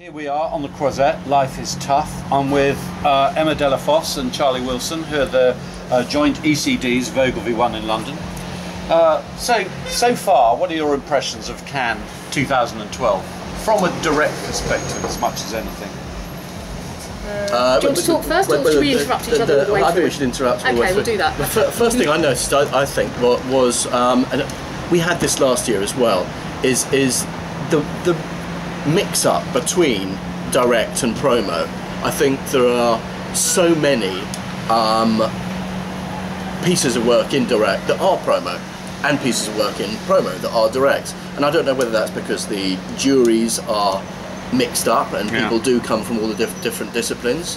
Here we are on the Croisette, Life is Tough. I'm with Emma Della Fosse and Charlie Wilson, who are the joint ECDs of OgilvyOne in London. So far, what are your impressions of Cannes 2012? From a direct perspective as much as anything. Do you want to talk first, or should we interrupt each other all the way through? I think we should interrupt all the way Okay, through. we'll do that. The first thing I noticed, I think, was, and we had this last year as well, is the mix-up between direct and promo. I think there are so many pieces of work in direct that are promo, and pieces of work in promo that are direct. And I don't know whether that's because the juries are mixed up and people do come from all the different disciplines,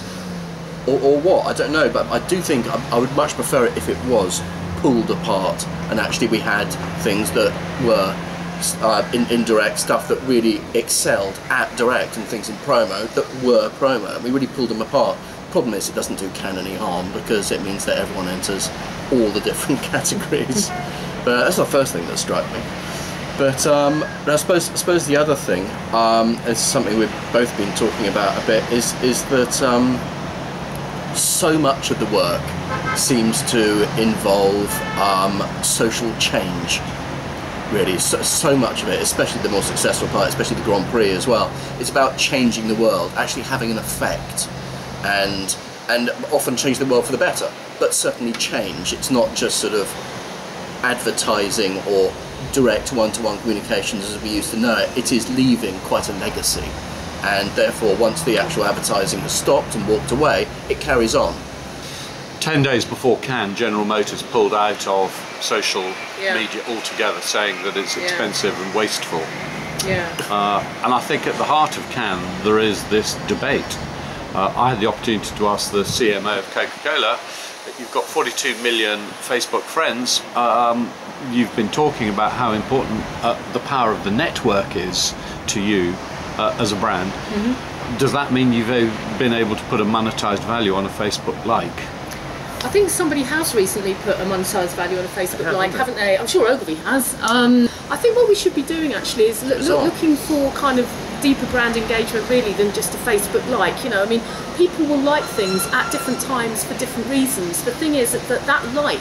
or what, I don't know, but I do think I would much prefer it if it was pulled apart and actually we had things that were in direct, stuff that really excelled at direct, and things in promo that were promo, and we really pulled them apart. Problem is, it doesn't do Cannes any harm because it means that everyone enters all the different categories. But that's the first thing that struck me. But I suppose the other thing, is something we've both been talking about a bit, is that so much of the work seems to involve social change. Really, so much of it, especially the more successful part, especially the Grand Prix as well, it's about changing the world, actually having an effect, and often change the world for the better, but certainly change. It's not just sort of advertising or direct one-to-one communications as we used to know it. It is leaving quite a legacy, and therefore once the actual advertising has stopped and walked away, it carries on. 10 days before Cannes, General Motors pulled out of social media altogether, saying that it's expensive and wasteful. And I think at the heart of Cannes there is this debate. I had the opportunity to ask the CMO of Coca-Cola, that you've got 42 million Facebook friends. You've been talking about how important the power of the network is to you as a brand. Does that mean you've been able to put a monetized value on a Facebook like? I think somebody has recently put a monetised value on a Facebook like, haven't they? I'm sure Ogilvy has. I think what we should be doing actually is looking for kind of deeper brand engagement really than just a Facebook like. You know, I mean, people will like things at different times for different reasons. The thing is that like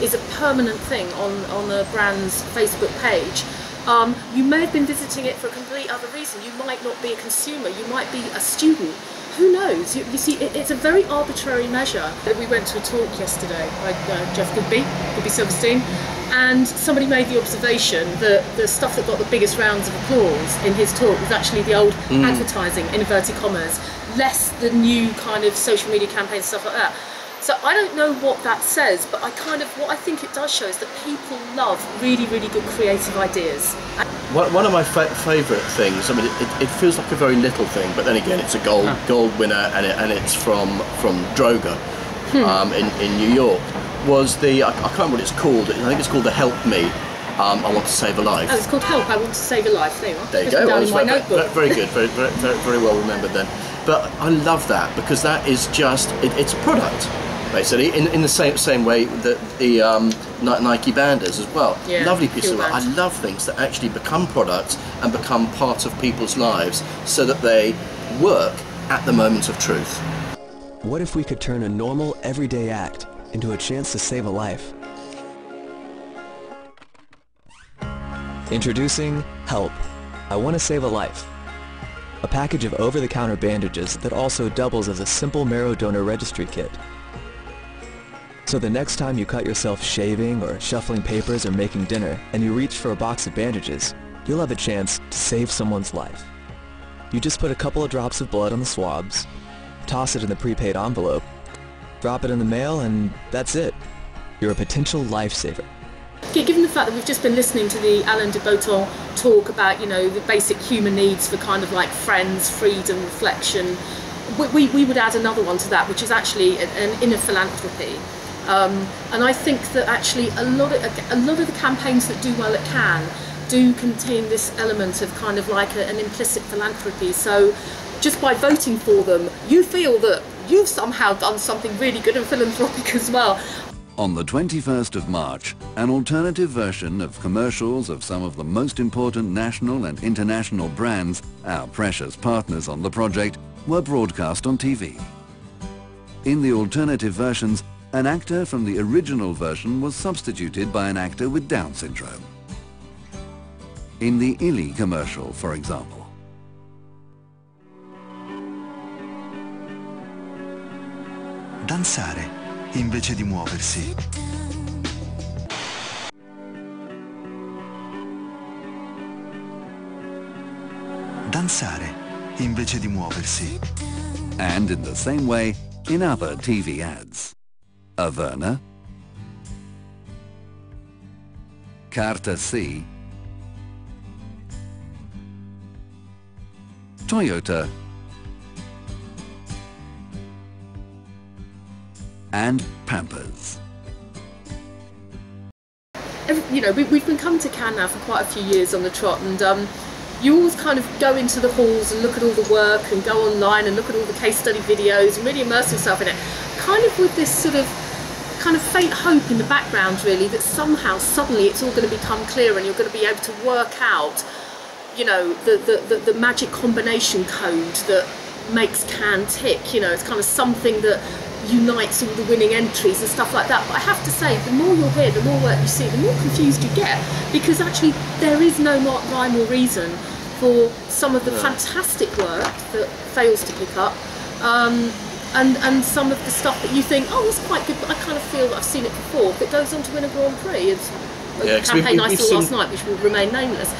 is a permanent thing on a brand's Facebook page. You may have been visiting it for a complete other reason. You might not be a consumer, you might be a student. Who knows? You see, it's a very arbitrary measure. We went to a talk yesterday by Jeff Goodby Silverstein, and somebody made the observation that the stuff that got the biggest rounds of applause in his talk was actually the old advertising, in inverted commas, less the new kind of social media campaigns, stuff like that. So I don't know what that says, but what I think it does show is that people love really, really good creative ideas. One of my favourite things, I mean, it feels like a very little thing, but then again, it's a gold winner, and it's from Droga in New York. Was the I can't remember what it's called. I think it's called the Help Me. I Want to Save a Life. Oh, it's called Help, I Want to Save a Life. There you are. There you go. Down in my notebook. Very good, very well remembered then. But I love that because that is just it's a product. Basically, in the same way that the Nike band is as well. Lovely piece of work. I love things that actually become products and become part of people's lives so that they work at the moment of truth. What if we could turn a normal, everyday act into a chance to save a life? Introducing Help, I Want to Save a Life. A package of over-the-counter bandages that also doubles as a simple marrow donor registry kit. So the next time you cut yourself shaving or shuffling papers or making dinner and you reach for a box of bandages, you'll have a chance to save someone's life. You just put a couple of drops of blood on the swabs, toss it in the prepaid envelope, drop it in the mail, and that's it. You're a potential lifesaver. Given the fact that we've just been listening to the Alain de Botton talk about, you know, the basic human needs for kind of like friends, freedom, reflection, we would add another one to that, which is actually an inner philanthropy. And I think that actually a lot of the campaigns that do well at Cannes do contain this element of kind of like an implicit philanthropy. So just by voting for them, you feel that you've somehow done something really good and philanthropic as well. On the 21st of March, an alternative version of commercials of some of the most important national and international brands, our precious partners on the project, were broadcast on TV. In the alternative versions, an actor from the original version was substituted by an actor with Down syndrome. In the Illy commercial, for example. Danzare invece di muoversi. Danzare invece di muoversi. And in the same way, in other TV ads. Averna, Carta C, Toyota, and Pampers. You know, we've been coming to Cannes now for quite a few years on the trot, and you always kind of go into the halls and look at all the work and go online and look at all the case study videos and really immerse yourself in it, kind of with this sort of faint hope in the background, really, that somehow suddenly it's all going to become clear and you're going to be able to work out, you know, the magic combination code that makes Cannes tick. You know, it's kind of something that unites all the winning entries and stuff like that. But I have to say, the more you're here, the more work you see, the more confused you get, because actually there is no rhyme or reason for some of the fantastic work that fails to pick up, and some of the stuff that you think, oh, that's quite good, but I kind of feel that I've seen it before, that goes on to win a Grand Prix. It's a campaign I saw last night, which will remain nameless.